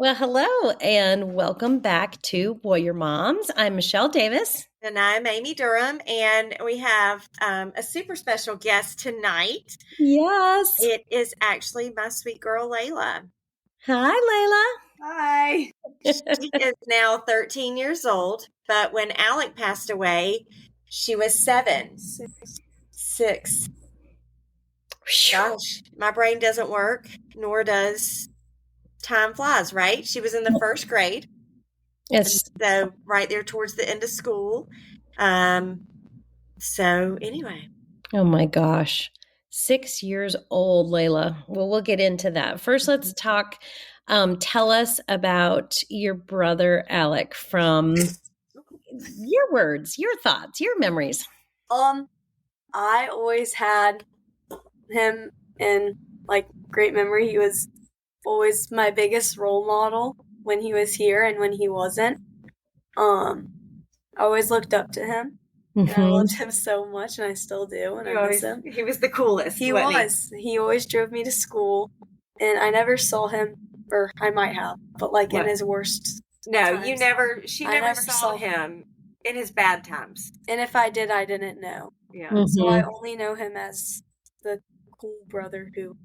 Well, hello and welcome back to Warrior Moms. I'm Michelle Davis. And I'm Amy Durham, and we have a super special guest tonight. Yes. It is actually my sweet girl, Layla. Hi, Layla. Hi. She is now 13 years old, but when Alec passed away, she was 7. Six. Gosh, my brain doesn't work, nor does time flies, right? She was in the first grade. So right there towards the end of school. So anyway. Oh my gosh. 6 years old, Layla. Well, we'll get into that. First, let's talk. Tell us about your brother, Alec, from your words, your thoughts, your memories. I always had him in great memory. He was always my biggest role model when he was here and when he wasn't. I always looked up to him. And I loved him so much, and I still do, and I miss him. He was the coolest. He was. He always drove me to school, and I never saw him, or I might have, but in his worst times. You never. She never saw him in his bad times. And if I did, I didn't know. Yeah. So I only know him as the cool brother who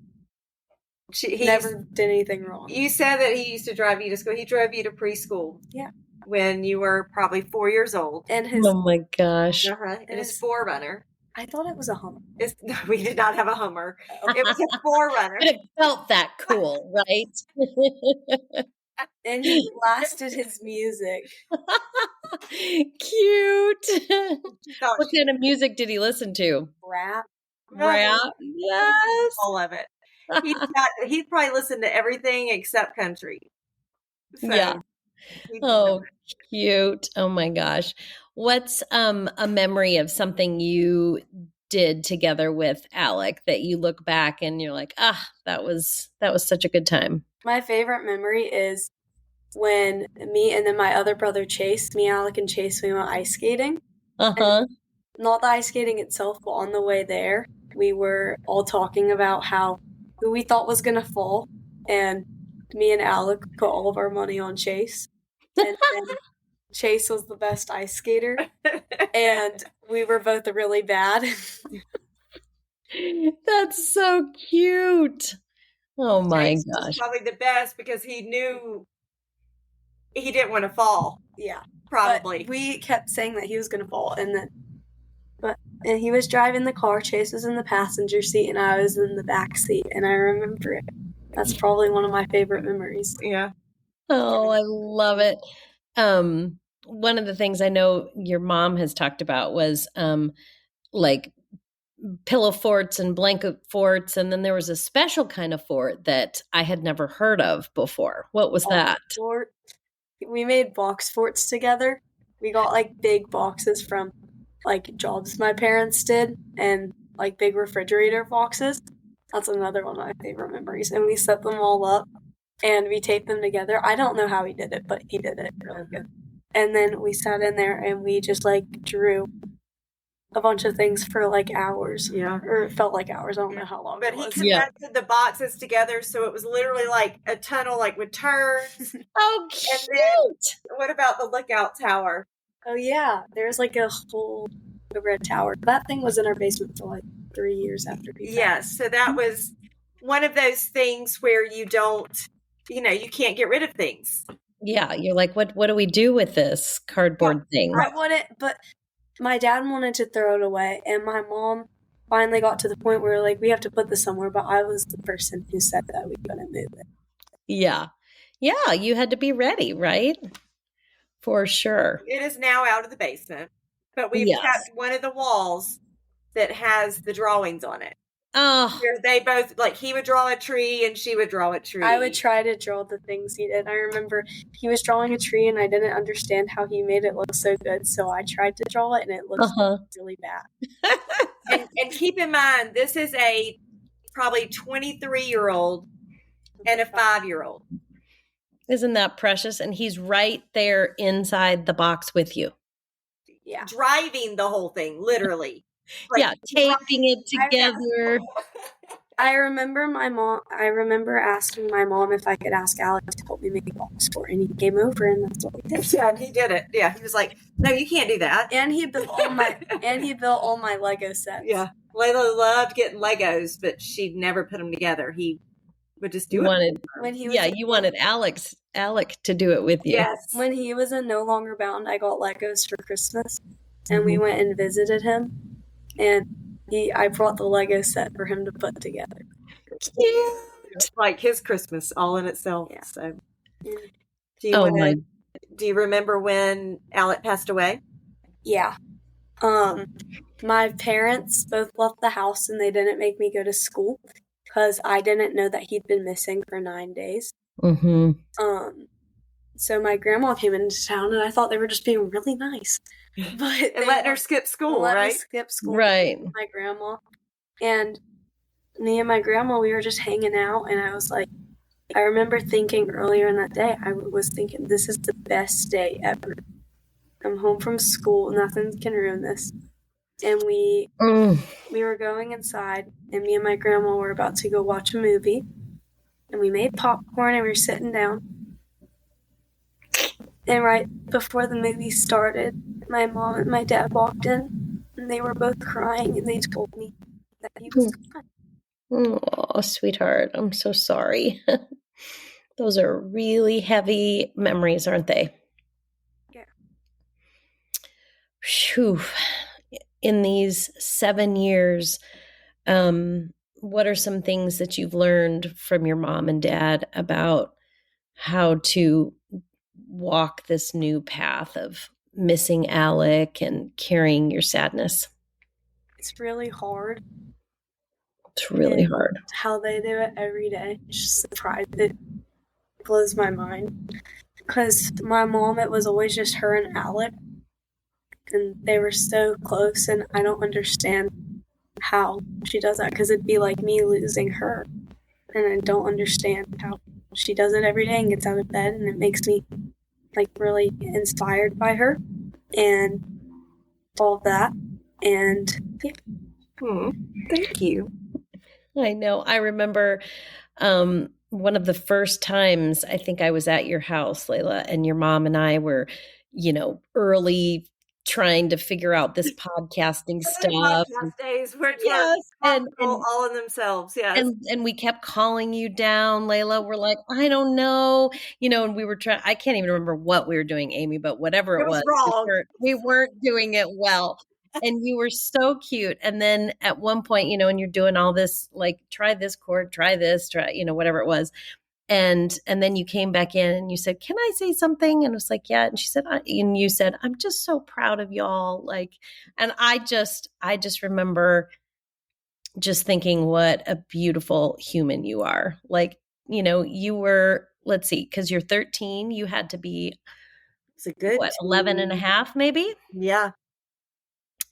never did anything wrong. You said that he used to drive you to school. He drove you to preschool. Yeah. When you were probably 4 years old. And oh my gosh. And his Forerunner. I thought it was a Hummer. We did not have a Hummer. It was a Forerunner. But it felt that cool, right? And he blasted his music. Cute. What kind of music did he listen to? Rap. Yes. All of it. He'd probably listened to everything except country. So, yeah. Oh, cute. Oh my gosh. What's a memory of something you did together with Alec that you look back and you're like, that was such a good time? My favorite memory is when me and then my other brother Chase, Alec and Chase, we went ice skating. Uh-huh. Not the ice skating itself, but on the way there, we were all talking about who we thought was gonna fall, and me and Alec put all of our money on Chase. And then Chase was the best ice skater, and we were both really bad. That's so cute. Oh my Chase gosh. was probably the best because he knew he didn't want to fall. Yeah. Probably. But we kept saying that he was going to fall, and he was driving the car, Chase was in the passenger seat, and I was in the back seat, and I remember it. That's probably one of my favorite memories. Yeah. Oh, I love it. One of the things I know your mom has talked about was like pillow forts and blanket forts, and then there was a special kind of fort that I had never heard of before. What was that? Fort. We made box forts together. We got big boxes from jobs my parents did, and big refrigerator boxes. That's another one of my favorite memories. And we set them all up and we taped them together. I don't know how he did it, but he did it really good. And then we sat in there and we just drew a bunch of things for hours. Yeah. Or it felt like hours. I don't know how long but it was. He connected the boxes together, so it was literally like a tunnel, with turns. Oh, cute. And then, what about the lookout tower? Oh, yeah. There's a whole red tower. That thing was in our basement for 3 years after we Yes, so that was one of those things where you don't, you can't get rid of things. Yeah, you're like, what do we do with this cardboard thing? I wouldn't, but my dad wanted to throw it away, and my mom finally got to the point where we have to put this somewhere, but I was the person who said that we couldn't move it. Yeah. Yeah, you had to be ready, right? For sure. It is now out of the basement, but we've kept one of the walls that has the drawings on it. Oh. Where they both, he would draw a tree and she would draw a tree. I would try to draw the things he did. I remember he was drawing a tree and I didn't understand how he made it look so good, so I tried to draw it and it looked really bad. and keep in mind, this is a probably 23-year-old and a 5-year-old. Isn't that precious? And he's right there inside the box with you. Yeah. Driving the whole thing, literally. Taping it together. I remember asking my mom if I could ask Alec to help me make a box fort, and he came over, and that's what we did. Yeah, and he did it. Yeah, he was like, "No, you can't do that." And he built all my Lego sets. Yeah, Layla loved getting Legos, but she'd never put them together. He would just do it. When he was you wanted Alec to do it with you. Yes. When he was in No Longer Bound, I got Legos for Christmas, and we went and visited him, and I brought the Lego set for him to put together. Cute. It's like his Christmas all in itself. Yeah. So, Yeah. do you remember when Alec passed away? Yeah. My parents both left the house, and they didn't make me go to school because I didn't know that he'd been missing for 9 days. Mm-hmm. So my grandma came into town, and I thought they were just being really nice. But And letting her skip school, right? Skip school, right? with my grandma, and me and my grandma, we were just hanging out, and I was like, I remember thinking earlier in that day, I was thinking, this is the best day ever. I'm home from school, nothing can ruin this. And we were going inside, and me and my grandma were about to go watch a movie, and we made popcorn, and we were sitting down. And right before the movie started, my mom and my dad walked in, and they were both crying, and they told me that he was gone. Oh, sweetheart, I'm so sorry. Those are really heavy memories, aren't they? Yeah. Phew. In these 7 years, what are some things that you've learned from your mom and dad about how to walk this new path of missing Alec and carrying your sadness? It's really hard. It's really hard. How they do it every day. It's just surprised. It blows my mind. Because my mom, it was always just her and Alec. And they were so close, and I don't understand how she does that, because it'd be like me losing her. And I don't understand how she does it every day and gets out of bed, and it makes me like really inspired by her and all of that. And yeah. Thank you. I know. I remember one of the first times I think I was at your house, Layla, and your mom and I were, early trying to figure out this podcasting stuff. Podcast days where it's all in themselves. Yes. And we kept calling you down, Layla. We're like, I don't know, and we were trying, I can't even remember what we were doing, Amy, but whatever it was wrong. we weren't doing it well. And you were so cute. And then at one point, and you're doing all this, like, try this chord, try this, whatever it was. And then you came back in and you said, can I say something? And I was like, yeah. And she said, and you said, I'm just so proud of y'all. Like, and I just remember just thinking what a beautiful human you are. Like, you were, let's see, because you're 13, you had to be, it's a good 11 and a half, maybe? Yeah.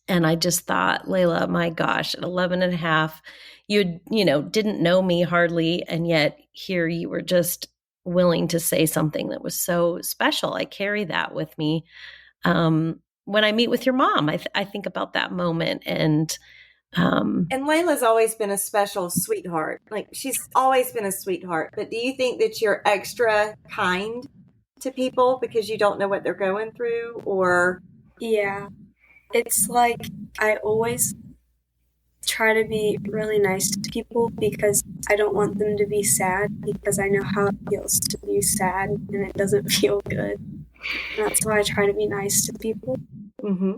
And I just thought, Layla, my gosh, at 11 and a half, you didn't know me hardly. And yet here you were just willing to say something that was so special. I carry that with me. When I meet with your mom, I think about that moment. And Layla's always been a special sweetheart. Like, she's always been a sweetheart. But do you think that you're extra kind to people because you don't know what they're going through? Or yeah. It's like I always try to be really nice to people because I don't want them to be sad, because I know how it feels to be sad and it doesn't feel good. And that's why I try to be nice to people. Mm-hmm.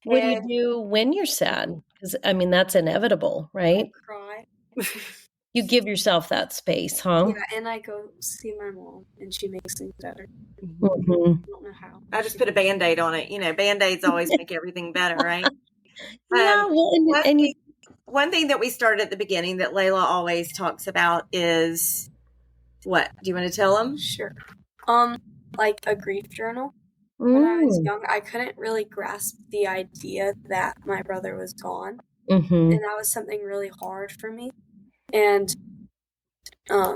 What do you do when you're sad? Because, that's inevitable, right? I cry. You give yourself that space, huh? Yeah, and I go see my mom, and she makes things better. Mm-hmm. I don't know how. I just put a Band-Aid on it. Band-Aids always make everything better, right? Yeah, well, one thing that we started at the beginning that Layla always talks about is what? Do you want to tell them? Sure. Like a grief journal. When I was young, I couldn't really grasp the idea that my brother was gone. Mm-hmm. And that was something really hard for me. And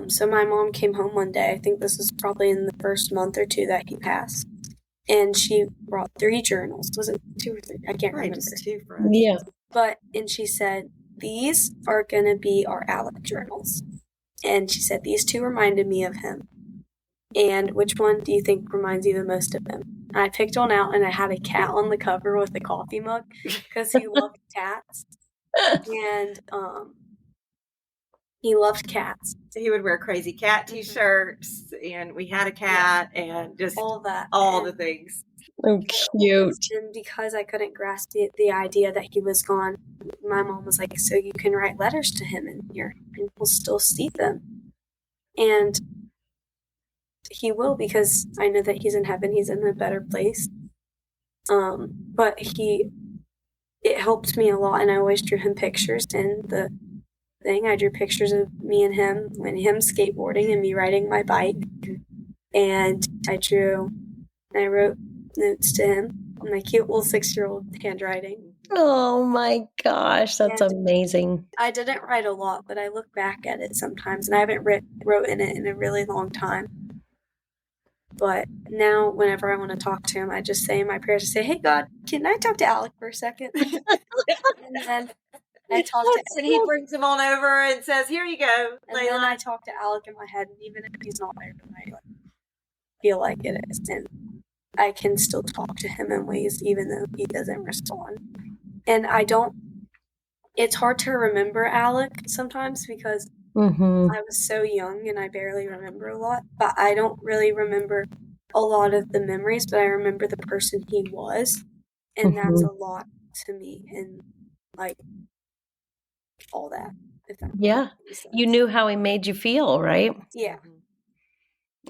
so my mom came home one day. I think this was probably in the first month or two that he passed. And she brought 3 journals. Was it 2 or 3? I can't remember. Just 2 for us. Yeah. And she said, these are going to be our Alec journals. And she said, these two reminded me of him. And which one do you think reminds you the most of him? And I picked one out, and I had a cat on the cover with a coffee mug because he loved cats. And he loved cats. So he would wear crazy cat T-shirts, and we had a cat, and just all that, all the things. Oh, cute. And because I couldn't grasp the idea that he was gone, my mom was like, so you can write letters to him and we'll still see them. And he will, because I know that he's in heaven, he's in a better place. But it helped me a lot, and I always drew him pictures in the thing. I drew pictures of me and him, and him skateboarding and me riding my bike. And I wrote notes to him in my cute little 6-year-old handwriting. Oh my gosh, that's amazing. I didn't write a lot, but I look back at it sometimes, and I haven't wrote in it in a really long time. But now, whenever I want to talk to him, I just say in my prayers, I say, hey, God, can I talk to Alec for a second? And then I talk to him. And he brings him on over and says, here you go, and Layla. then I talk to Alec in my head, and even if he's not there tonight, I feel like it is. And I can still talk to him in ways even though he doesn't respond. And it's hard to remember Alec sometimes because I was so young and I barely remember a lot, but I don't really remember a lot of the memories, but I remember the person he was, and that's a lot to me, and like all that. If that makes sense. You knew how he made you feel, right? Yeah.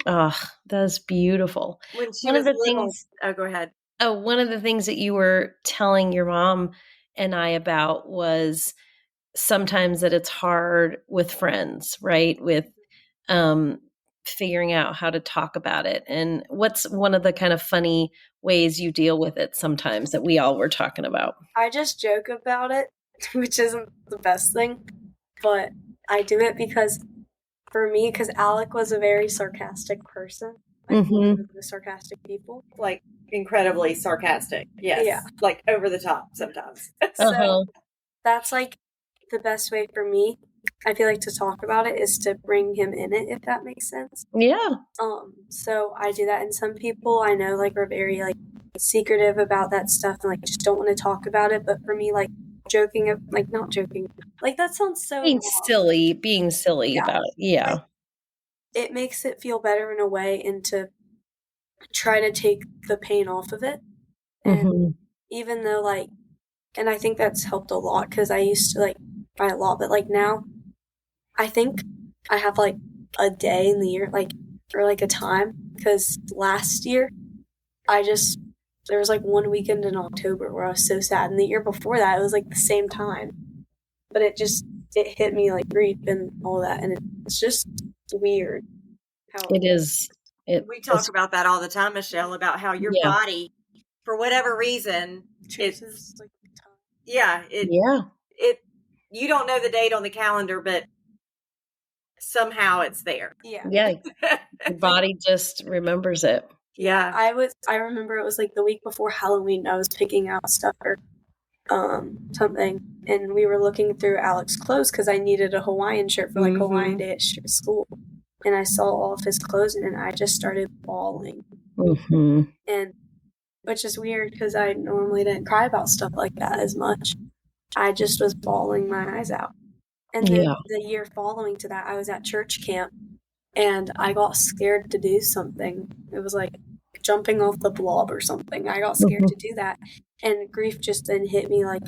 Oh, that's beautiful. When she was little, go ahead. Oh, one of the things that you were telling your mom and I about was sometimes that it's hard with friends, right? With figuring out how to talk about it. And what's one of the kind of funny ways you deal with it sometimes that we all were talking about? I just joke about it, which isn't the best thing, but I do it because Alec was a very sarcastic person. Like the sarcastic people. Like incredibly sarcastic. Yes. Yeah. Like over the top sometimes. So that's like the best way for me, I feel like, to talk about it is to bring him in it, if that makes sense. Yeah. So I do that, and some people I know like are very like secretive about that stuff and like just don't want to talk about it. But for me, like not joking, like that sounds so being silly about it. Yeah. Like, it makes it feel better in a way, and to try to take the pain off of it. And even though like, and I think that's helped a lot because I used to like cry a lot, but like now I think I have like a day in the year, like, or like a time, because last year there was like one weekend in October where I was so sad, and the year before that it was like the same time, but it hit me like grief and all that, and it's just weird how it is. We talk about that all the time, Michelle, about how your body, for whatever reason, chooses like time. You don't know the date on the calendar, but somehow it's there. Yeah. Your body just remembers it. Yeah. I remember it was like the week before Halloween. I was picking out stuff or something, and we were looking through Alec's clothes because I needed a Hawaiian shirt for like Hawaiian Day at school. And I saw all of his clothes, and I just started bawling. And which is weird because I normally didn't cry about stuff like that as much. I just was bawling my eyes out. And then the year following to that, I was at church camp, and I got scared to do something. It was like jumping off the blob or something. I got scared to do that, and grief just then hit me like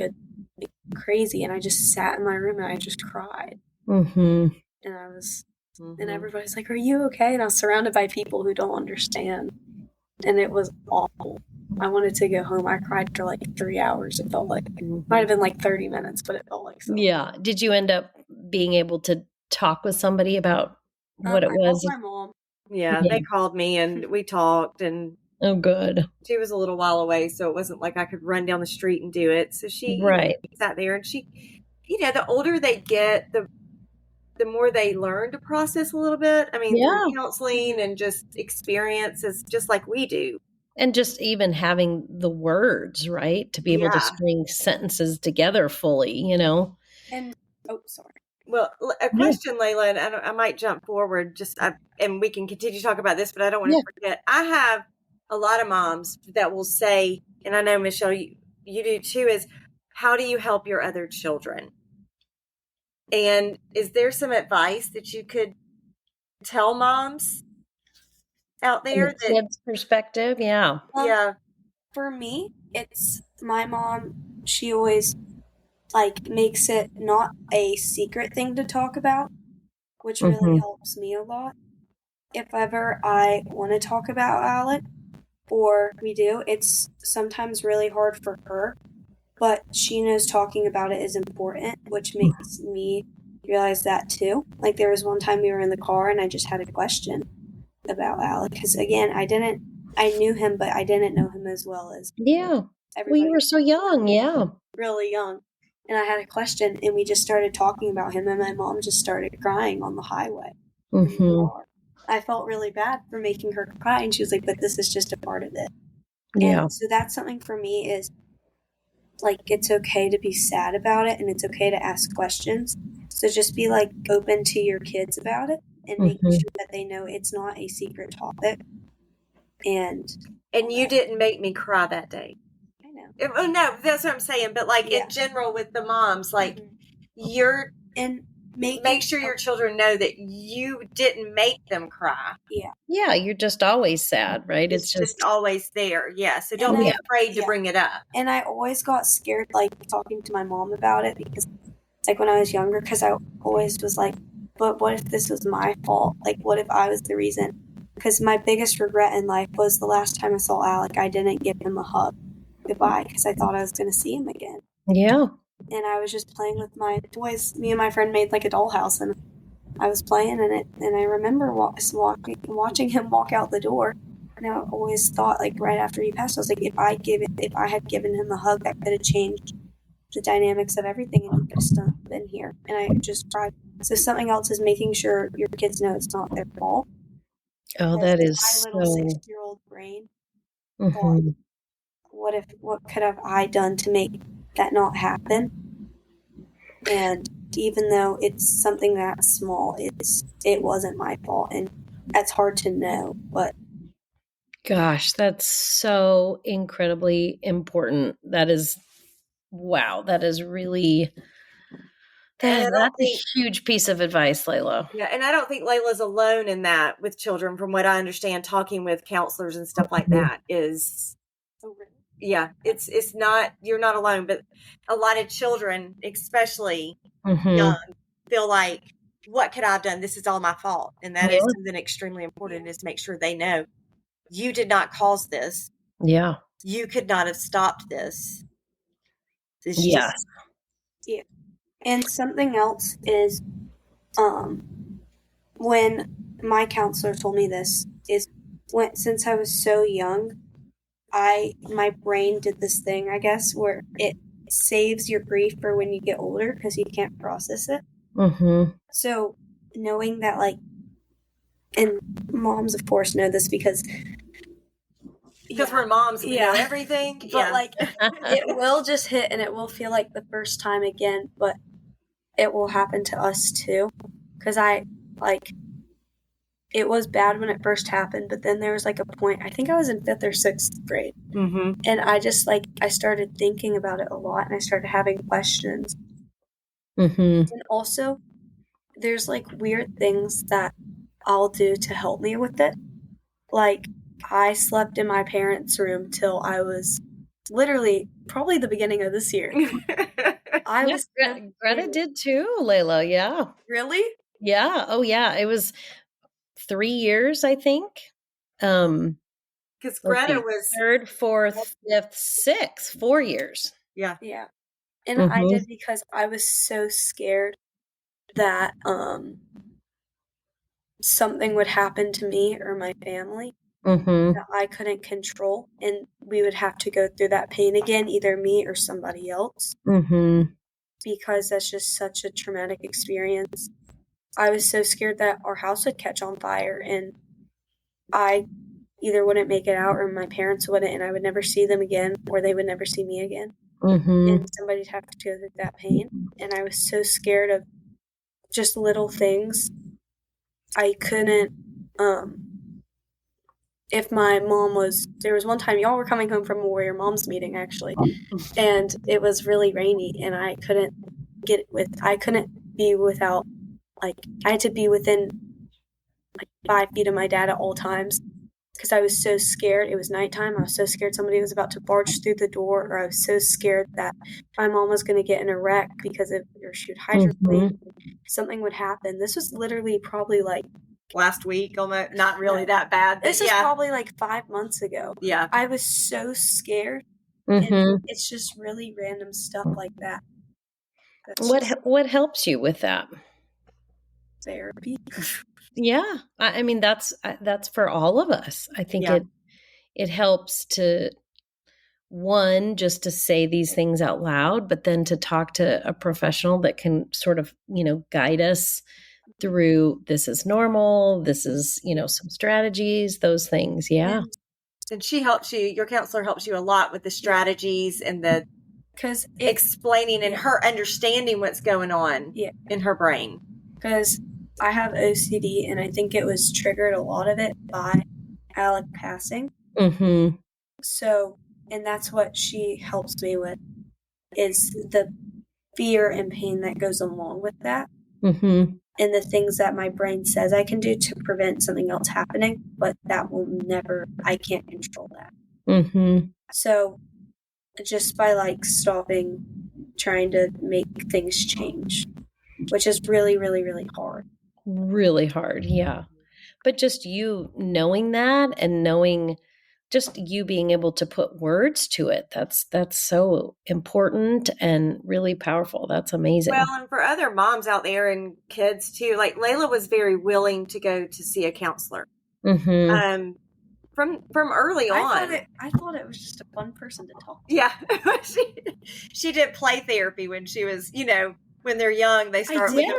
crazy, and I just sat in my room and I just cried. And I was... And everybody's like, are you okay? And I was surrounded by people who don't understand. And it was awful. I wanted to go home. I cried for like 3 hours. It felt like, might have been like 30 minutes, but it felt like so. Yeah. Did you end up being able to talk with somebody about what it was? I called my mom. Yeah, they called me and we talked, and oh, good. She was a little while away, so it wasn't like I could run down the street and do it. So she sat there, and she, the older they get, the more they learn to process a little bit. I mean, counseling and just experience is just like we do. And just even having the words, right? To be able to string sentences together fully, And And sorry. Well, a question, Layla, and I might jump forward and we can continue to talk about this, but I don't want to forget. I have a lot of moms that will say, and I know, Michelle, you do too, is how do you help your other children? And is there some advice that you could tell moms out there? From the kids' perspective, yeah. For me, it's my mom. She always makes it not a secret thing to talk about, which really helps me a lot. If ever I want to talk about Alec, or we do, it's sometimes really hard for her, but she knows talking about it is important, which makes me realize that too. Like there was one time we were in the car and I just had a question about Alec, because again, I knew him, but I didn't know him as well as everybody. You were so young, really young. And I had a question, and we just started talking about him, and my mom just started crying on the highway. I felt really bad for making her cry, and she was like, but this is just a part of it. And so that's something for me is, it's okay to be sad about it, and it's okay to ask questions. So just be, open to your kids about it, and make sure that they know it's not a secret topic. And you didn't make me cry that day. Oh, no, that's what I'm saying. But in general with the moms, make sure your children know that you didn't make them cry. Yeah, you're just always sad, right? It's just always there. Yeah. So don't be afraid to bring it up. And I always got scared, talking to my mom about it, because when I was younger, because I always was like, but what if this was my fault? What if I was the reason? Because my biggest regret in life was the last time I saw Alec, I didn't give him a hug goodbye because I thought I was going to see him again. Yeah. And I was just playing with my toys. Me and my friend made a dollhouse, and I was playing in it. And I remember watching him walk out the door. And I always thought, right after he passed, I was like, if I had given him a hug, that could have changed the dynamics of everything, and he could have still been here. And I just cried. So something else is making sure your kids know it's not their fault. Oh, that is my little 6-year-old brain thought, what could have I done to make that not happen? And even though it's something that small, it wasn't my fault, and that's hard to know. But gosh, that's so incredibly important. That is, wow, that is really, that's a huge piece of advice, Layla. Yeah, and I don't think Layla's alone in that with children. From what I understand, talking with counselors and stuff like that is, it's not, you're not alone. But a lot of children, especially young, feel like, what could I have done? This is all my fault. And that is something extremely important, is make sure they know you did not cause this. Yeah. You could not have stopped this. And something else is, when my counselor told me this, is since I was so young, my brain did this thing, I guess, where it saves your grief for when you get older because you can't process it. So knowing that, and moms, of course, know this because we're moms, we know everything. But it will just hit, and it will feel like the first time again, but it will happen to us too. Because it was bad when it first happened, but then there was a point, I think I was in 5th or 6th grade. And I just I started thinking about it a lot, and I started having questions. And also, there's weird things that I'll do to help me with it. I slept in my parents' room till I was literally probably the beginning of this year. Greta did too, Layla. Yeah. Really? Yeah. Oh, yeah. It was 3 years, I think. Because Greta was 3rd, 4th, 5th, 6th, 4 years. Yeah. And I did because I was so scared that something would happen to me or my family that I couldn't control, and we would have to go through that pain again, either me or somebody else, because that's just such a traumatic experience. I was so scared that our house would catch on fire, and I either wouldn't make it out or my parents wouldn't, and I would never see them again, or they would never see me again. And somebody'd have to go through that pain. and I was so scared of just little things. I couldn't, if my mom was, there was one time y'all were coming home from a Warrior Moms meeting actually, and it was really rainy, and I couldn't be without, like, I had to be within like 5 feet of my dad at all times because I was so scared. It was nighttime. I was so scared somebody was about to barge through the door, or I was so scared that my mom was going to get in a wreck because she would hydroplane. Something would happen. This was literally probably like last week, almost not really that bad. This is probably like 5 months ago. Yeah. I was so scared. And it's just really random stuff like that. What helps you with that? Therapy. Yeah. I mean, that's for all of us. I think it helps to, one, just to say these things out loud, but then to talk to a professional that can sort of, guide us through, this is normal, this is, some strategies, those things. Yeah. And she helps you, your counselor helps you a lot with the strategies and the explaining and her understanding what's going on in her brain. Because I have OCD, and I think it was triggered, a lot of it, by Alec passing. Mm-hmm. So, and that's what she helps me with, is the fear and pain that goes along with that. Mm-hmm. And the things that my brain says I can do to prevent something else happening, but that will never, I can't control that. Mm-hmm. So just by like stopping trying to make things change, which is really, really, really hard. Really hard, yeah. But just you knowing that, and knowing, just you being able to put words to it, that's so important and really powerful. That's amazing. Well, and for other moms out there and kids too, like Layla was very willing to go to see a counselor. Mm-hmm. From early on. I thought it was just a fun person to talk to. Yeah. she did play therapy when she was, when they're young, they start with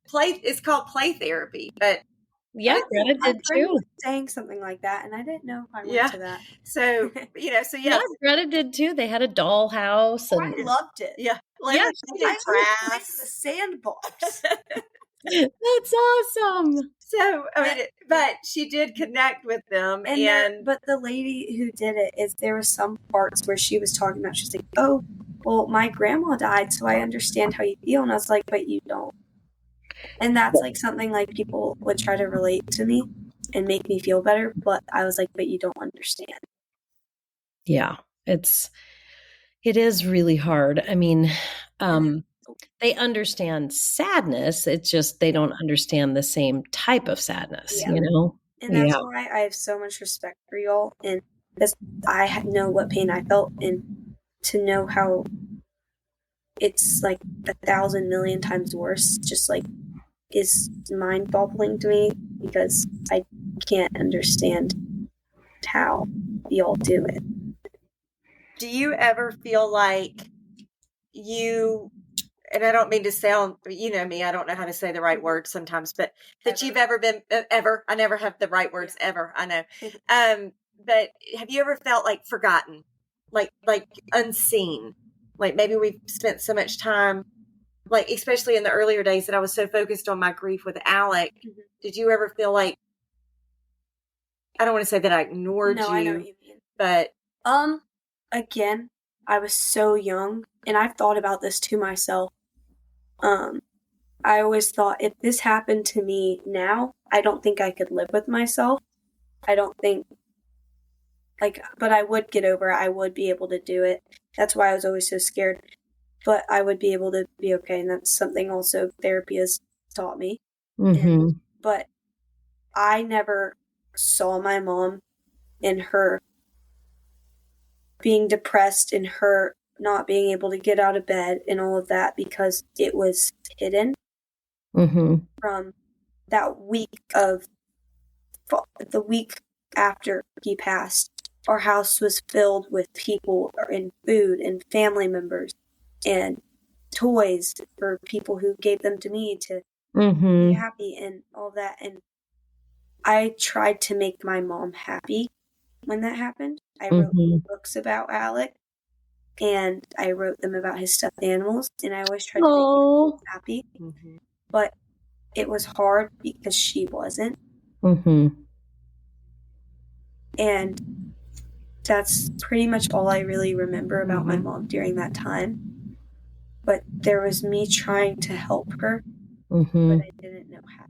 play. It's called play therapy, but yeah, Greta did too. Saying something like that, and I didn't know if I went to that. So Greta did too. They had a doll house, and I loved it. Yeah, I played in the sandbox. That's awesome. So, but she did connect with them, but the lady who did it, there were some parts where she was talking about, she's like, "Oh, well, my grandma died, so I understand how you feel," and I was like, "But you don't." And that's like something like people would try to relate to me and make me feel better, but I was like, "But you don't understand." Yeah, it is really hard. I mean, they understand sadness. It's just they don't understand the same type of sadness, And that's why I have so much respect for y'all, and because I know what pain I felt, and to know how it's like 1,000 million times worse, just like is mind-boggling to me, because I can't understand how y'all do it. Do you ever feel like you, and I don't mean to sound, you know me, I don't know how to say the right words sometimes, but that you've ever been, I never have the right words ever, I know. But have you ever felt like forgotten, like unseen? Like maybe we've spent so much time, like especially in the earlier days that I was so focused on my grief with Alec. Mm-hmm. Did you ever feel like, I don't want to say that I ignored you, I know what you mean. But again, I was so young, and I've thought about this to myself. I always thought, if this happened to me now, I don't think I could live with myself. I don't think, but I would get over it. I would be able to do it. That's why I was always so scared. But I would be able to be okay, and that's something also therapy has taught me. Mm-hmm. But I never saw my mom and her being depressed and her not being able to get out of bed and all of that, because it was hidden. Mm-hmm. From that week the week after he passed, our house was filled with people and food and family members and toys for people who gave them to me to be happy and all that. And I tried to make my mom happy when that happened. I wrote books about Alec, and I wrote them about his stuffed animals, and I always tried to make Oh. him happy. Mhm. But it was hard because she wasn't. Mm-hmm. And that's pretty much all I really remember about my mom during that time. But there was me trying to help her, Mm-hmm. but I didn't know how.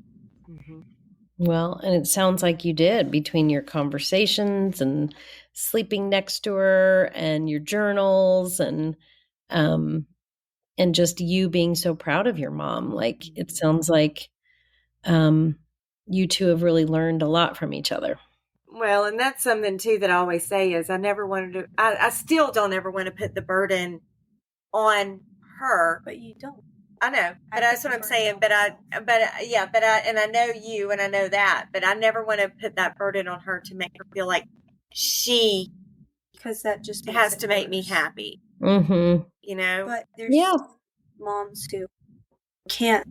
Well, and it sounds like you did between your conversations and sleeping next to her and your journals um and just you being so proud of your mom. Like it sounds like you two have really learned a lot from each other. Well, and that's something too that I always say is I never wanted to, I still don't ever want to put the burden on her. But you don't. I know, but that's what I'm saying. But and I know you and I know that, but I never want to put that burden on her to make her feel like she Because that just has to make me happy, Mm-hmm. you know? But there's moms who can't.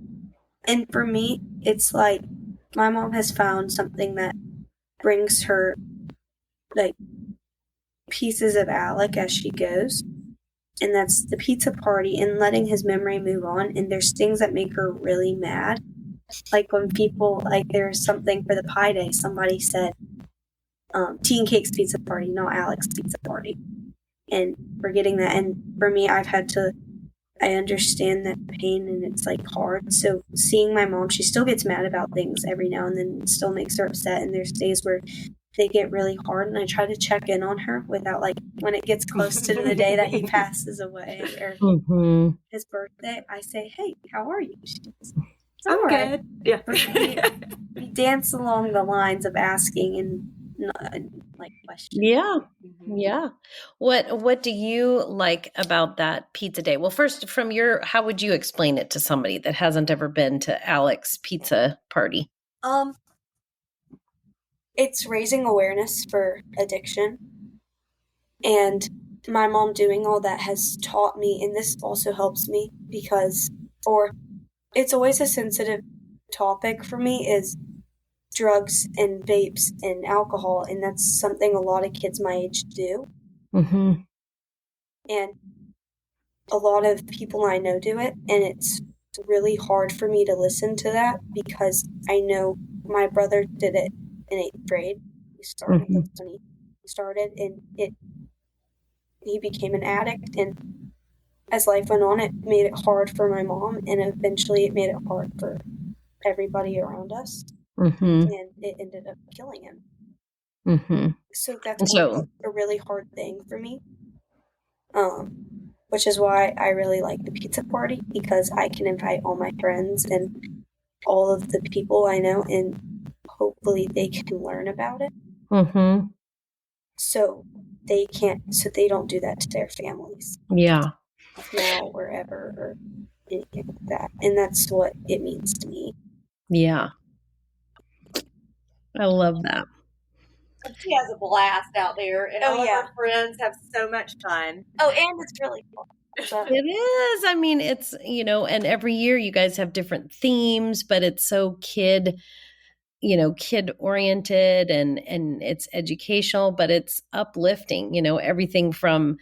And for me, it's like my mom has found something that brings her like pieces of Alec as she goes. And that's the pizza party and letting his memory move on. And there's things that make her really mad. Like when people, like there's something for the pie day, somebody said, Tea and Cake's pizza party, not Alec's pizza party. And forgetting that. And for me, I understand that pain and it's like hard. So seeing my mom, she still gets mad about things every now and then, still makes her upset. And there's days where they get really hard, and I try to check in on her without, like, when it gets close to the day that he passes away or his birthday, I say, "Hey, how are you?" She goes, "I'm all right." Yeah. We dance along the lines of asking and not, like, questioning. Yeah. Yeah. What do you like about that pizza day? Well, first from how would you explain it to somebody that hasn't ever been to Alec's pizza party? It's raising awareness for addiction. And my mom doing all that has taught me, and this also helps me because, it's always a sensitive topic for me, is drugs and vapes and alcohol, and that's something a lot of kids my age do. Mm-hmm. And a lot of people I know do it, and it's really hard for me to listen to that because I know my brother did it in 8th grade. He started when he started, and he became an addict, and as life went on, it made it hard for my mom, and eventually it made it hard for everybody around us, and it ended up killing him. So that's a really hard thing for me, which is why I really like the pizza party, because I can invite all my friends and all of the people I know, and hopefully they can learn about it. So they don't do that to their families. Yeah. Now, wherever, or anything like that. And that's what it means to me. Yeah. I love that. She has a blast out there, and all of her friends have so much fun. Oh, and it's really fun. It is. I mean, it's, and every year you guys have different themes, but it's so kid oriented and it's educational, but it's uplifting, everything from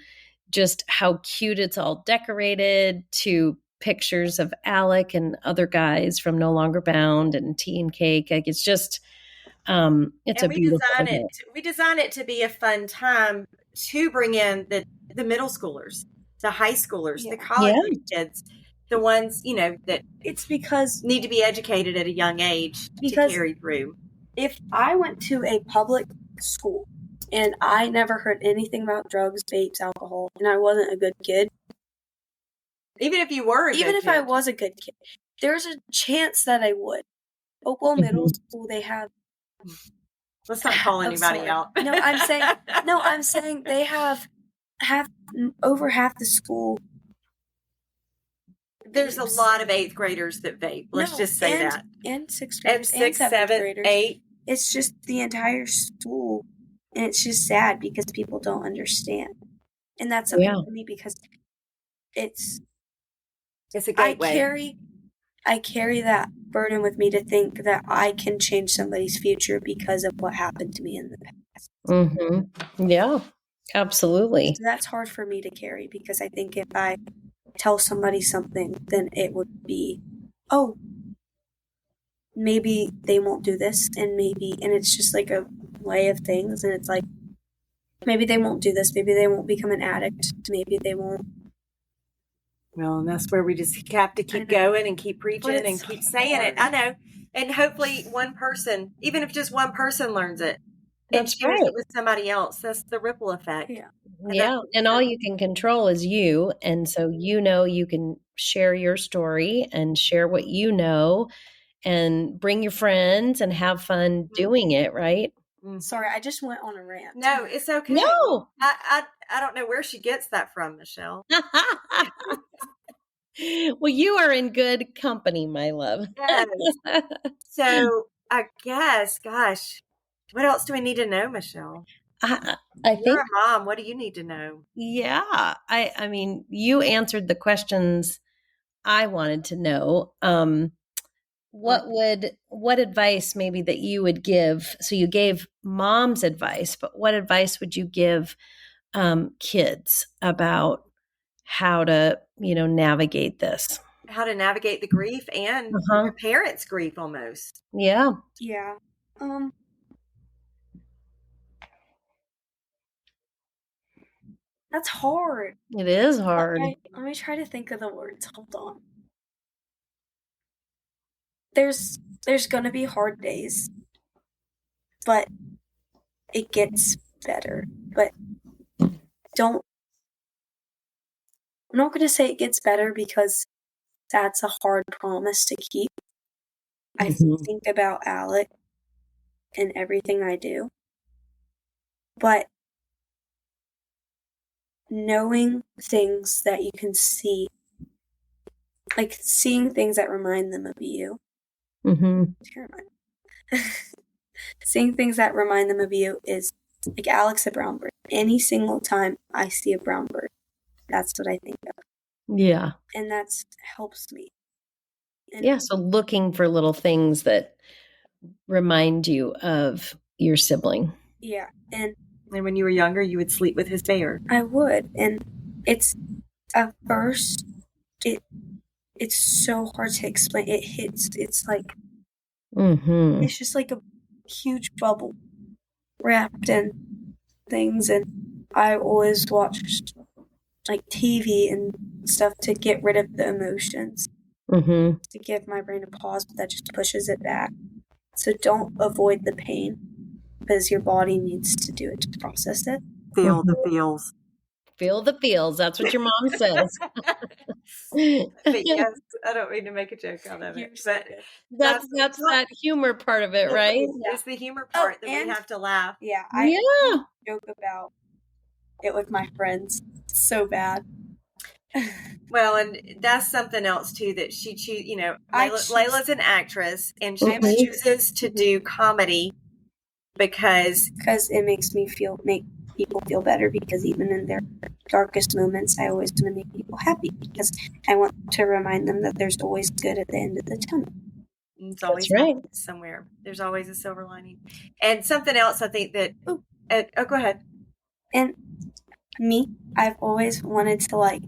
just how cute it's all decorated to pictures of Alec and other guys from No Longer Bound and Tea and Cake. Like it's just, it's a beautiful event. We design it to be a fun time to bring in the middle schoolers, the high schoolers, the college kids, the ones, that it's because need to be educated at a young age to carry through. If I went to a public school and I never heard anything about drugs, vapes, alcohol, and I wasn't a good kid, even if you were I was a good kid, there's a chance that I would. Oakville Middle School, they have. Let's not call anybody out. No, I'm saying they have over half the school. There's a lot of 8th graders that vape. Let's just say that. And 6th graders. And 6th, 7th, graders. 8th. It's just the entire school. And it's just sad because people don't understand. And that's something for me because it's a gateway. I carry that burden with me to think that I can change somebody's future because of what happened to me in the past. Yeah. Absolutely. So that's hard for me to carry because I think if I tell somebody something, then it would be, oh, maybe they won't do this, and it's just like a way of things, and it's like, maybe they won't do this, maybe they won't become an addict, maybe they won't. Well, and that's where we just have to keep going and keep preaching and keep saying it. I know. And hopefully one person, even if just one person learns it, That's shares right. it with somebody else. That's the ripple effect. Yeah. Yeah. And all you can control is you. And so, you can share your story and share what you know and bring your friends and have fun doing it, right? Mm-hmm. Sorry, I just went on a rant. No, it's okay. No. I don't know where she gets that from, Michelle. Well, you are in good company, my love. Yes. So I guess, gosh, what else do we need to know, Michelle? I You're think, a mom. What do you need to know? yeah. I mean, you answered the questions I wanted to know. What advice maybe that you would give? So you gave mom's advice, but what advice would you give kids about how to, navigate this? How to navigate the grief and Uh-huh. your parents' grief almost. Yeah. Yeah. That's hard. It is hard. Let me try to think of the words. Hold on. There's gonna be hard days, but it gets better. But I'm not gonna say it gets better because that's a hard promise to keep. I think about Alec and everything I do. But knowing things that you can see, like seeing things that remind them of you. Mm-hmm. Seeing things that remind them of you is like Alec's a brown bird. Any single time I see a brown bird, that's what I think of. Yeah. And that helps me. And yeah. So looking for little things that remind you of your sibling. Yeah. And when you were younger, you would sleep with his bear. I would. And it's at first, it's so hard to explain. It's like, it's just like a huge bubble wrapped in things. And I always watched like TV and stuff to get rid of the emotions, to give my brain a pause, but that just pushes it back. So don't avoid the pain because your body needs to do it to process it. Feel the feels. Feel the feels. That's what your mom says. But yes, I don't mean to make a joke out of it. But that's that humor part of it, right? It's the humor part that we have to laugh. Yeah, I joke about it with my friends so bad. Well, and that's something else too that she Layla's an actress and she chooses to do comedy because it makes people feel better, because even in their darkest moments I always want to make people happy because I want to remind them that there's always good at the end of the tunnel. It's always somewhere. There's always a silver lining. And something else I think that go ahead. And me, I've always wanted to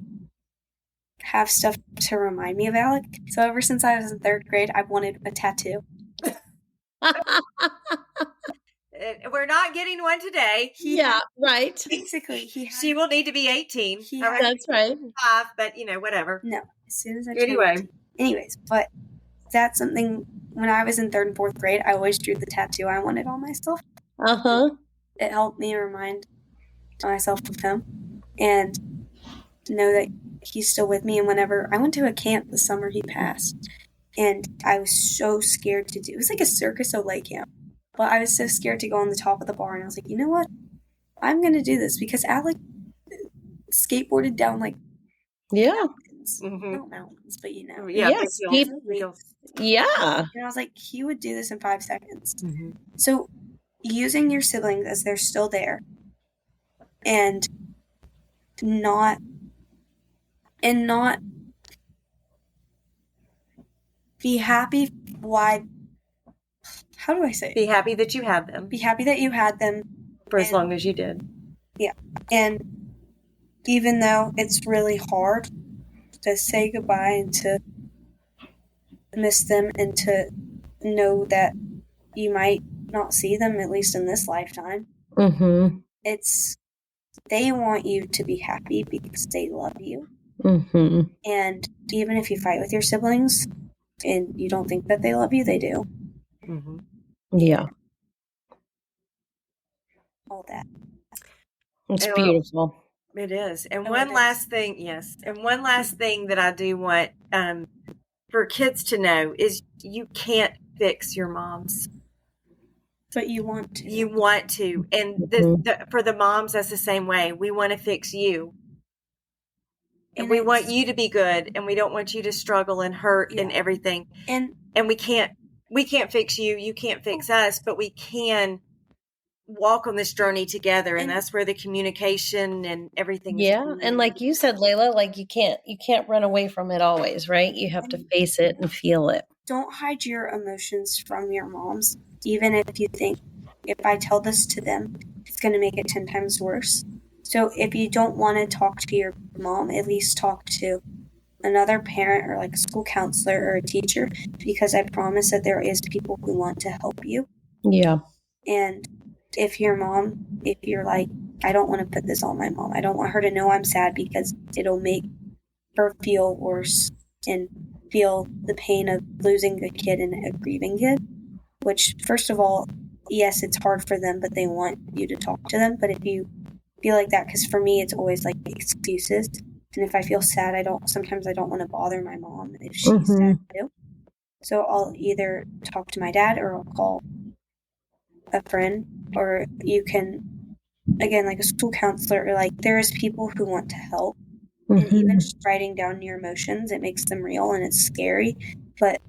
have stuff to remind me of Alec. So ever since I was in 3rd grade, I've wanted a tattoo. We're not getting one today. Right. Basically, she will need to be 18. That's right. 5, but whatever. No, as soon as I turn 18. Anyways, but that's something. When I was in 3rd and 4th grade, I always drew the tattoo I wanted on myself. It helped me remind myself of him and know that he's still with me. And whenever I went to a camp the summer he passed, and I was so scared to do it was like a Circus Olay camp, but I was so scared to go on the top of the bar, and I was like, you know what? I'm going to do this because Alec skateboarded down mountains. Not mountains, but Yes. Yeah. And I was like, he would do this in 5 seconds. So using your siblings as they're still there and not be happy how do I say it? Be happy that you had them. Be happy that you had them for as long as you did. And even though it's really hard to say goodbye and to miss them and to know that you might not see them, at least in this lifetime, Mm-hmm. they want you to be happy because they love you. Mm-hmm. And even if you fight with your siblings and you don't think that they love you, they do. Mm-hmm. Yeah. All that. It's beautiful. It is. And Oh, one it is. last thing, yes. And one last thing that I do want for kids to know is you can't fix your moms. But you want to. You want to. And for the moms, that's the same way. We want to fix you. And we want you to be good, and we don't want you to struggle and hurt and everything. And we can't fix you. You can't fix us, but we can walk on this journey together, and that's where the communication and everything is. Yeah, and like you said, Layla, like you can't run away from it always, right? You have to face it and feel it. Don't hide your emotions from your moms, even if you think, if I tell this to them, it's going to make it 10 times worse. So if you don't want to talk to your mom, at least talk to another parent or like a school counselor or a teacher, because I promise that there is people who want to help you. Yeah. And if you're like, I don't want to put this on my mom. I don't want her to know I'm sad because it'll make her feel worse and feel the pain of losing a kid and a grieving kid, which, first of all, yes, it's hard for them, but they want you to talk to them. But if you feel like that, because for me, it's always like excuses. And if I feel sad, sometimes I don't want to bother my mom if she's sad too. So I'll either talk to my dad or I'll call a friend, or you can, again, like a school counselor, or like there is people who want to help. And even just writing down your emotions, it makes them real, and it's scary. But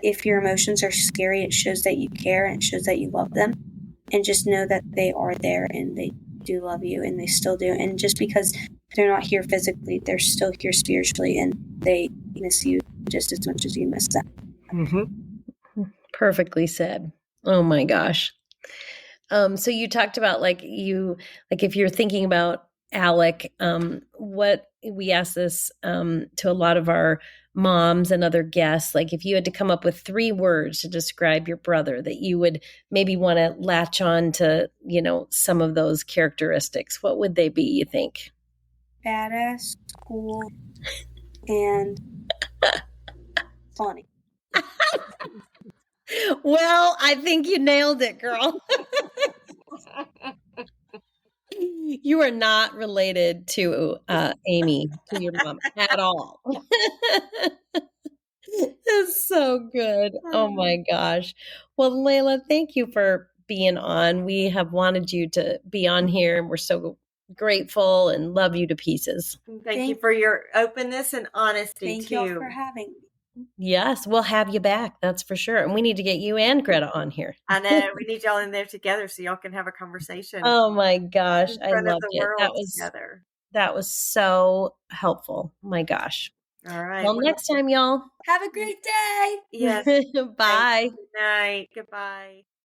if your emotions are scary, it shows that you care and it shows that you love them. And just know that they are there and they do love you, and they still do. And just because they're not here physically, they're still here spiritually, and they miss you just as much as you miss them. Mm-hmm. Perfectly said. Oh my gosh. So you talked about if you're thinking about Alec, what we ask this to a lot of our moms and other guests, like if you had to come up with 3 words to describe your brother that you would maybe want to latch on to, some of those characteristics, what would they be, you think? Badass, cool, and funny. Well, I think you nailed it, girl. You are not related to Amy, to your mom at all. That's so good. Oh my gosh. Well, Layla, thank you for being on. We have wanted you to be on here, and we're so grateful and love you to pieces. Thank you for your openness and honesty, Thank you all for having me. Yes, we'll have you back. That's for sure. And we need to get you and Greta on here. I know. We need y'all in there together so y'all can have a conversation. Oh my gosh. I loved it. Together. That was so helpful. My gosh. All right. Well, next time, y'all. Have a great day. Yes. Bye. Good night. Goodbye.